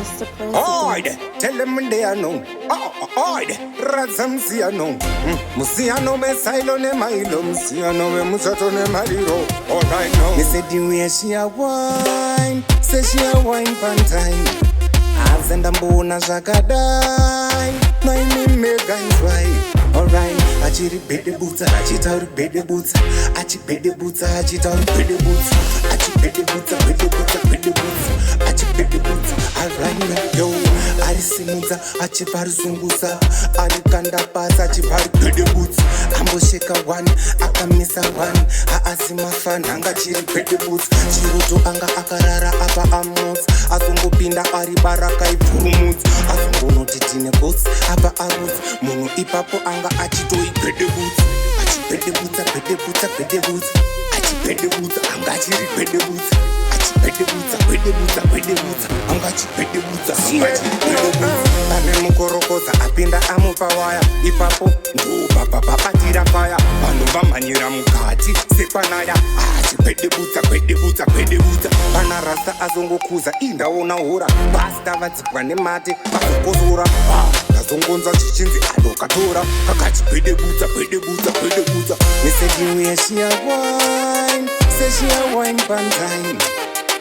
Mr. Oid, President. tell them they are no. Oid, razam siano. Musiano me silo ne mailo. Musiano me musato ne mariro. All right now. Me said you wear she a wine. Say she a wine pantine. Azenda mbona zakadai. No me megan's wife. Alright, achiri Gwedebudza, achitauri Gwedebudza, achi Gwedebudza, achitauri Gwedebudza, achi Gwedebudza, achi Gwedebudza. Alright, yo, arisimudza, achiparizungusa, arikanda pasi, achipari Gwedebudza. Ambosheka one, akamisa one, haasimafana, anga chiri Gwedebudza. Chiruto anga akarara apa amutsa, azongopinda ari baraka ipfurumutsa, azongonoti tine gotsi, apa arutsa, munhu ipapo anga achitoi Gwedebudza, achigwedebudza, achigwedebudza, anga chiri Gwedebudza, achigwedebudza, anga chigwedebudza, anga chiri Gwedebudza. Pane mukorokodza apinda amupa waya, ipapo ndobaba batira faya, vanhu vamhanyira mukati sekwanaya, achigwedebudza, pana rasta azongokuza indaona hora, basta vadzikwa nemate vazokozora, ndazongonza chichinzi adokatora, kakati Gwedebudza. Me said you wear she a wine, say she a wine pantine.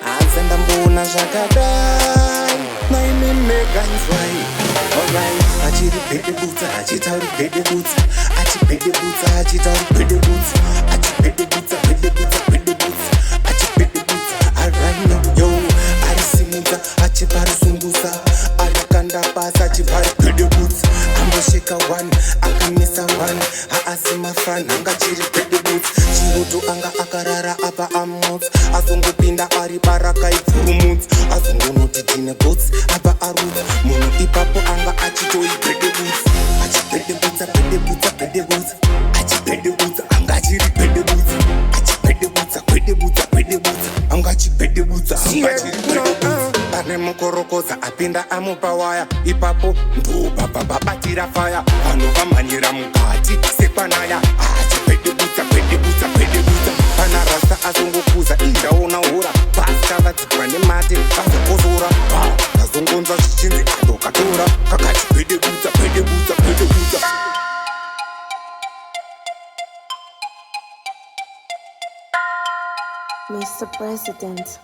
Azenda mbona zvakadai, naime megan's wife. Alright, achiri Gwedebudza, achitauri Gwedebudza, achigwedebudza, achitauri Gwedebudza, achigwedebudza, achigwedebudza. Alright now, yo, arisimudza, achiparizungusa, arikanda pasi, achipari Gwedebudza. Ambosheka one, akamisa one, haasimafana, anga chiri Gwedebudza. Chiruto anga akarara apa amutsa, azongopinda ari baraka ipfurumutsa, azongonoti tine gotsi, apa arutsa, munhu ipapo anga achitoi Gwedebudza, achigwedebudza, achigwedebudza, anga chiri Gwedebudza, achigwedebudza, anga chigwedebudza, anga chiri Gwedebudza. Pane mukorokodza apinda amupa waya, ipapo ndobaba batira faya, vanhu vamhanyira mukati sekwanaya, achigwedebudza. Pana rasta azongokuza indaona hora, basta vadzikwa nemate vazokozora, ndazongonza chichinzi adokatora, kakati Gwedebudza. Mr. President.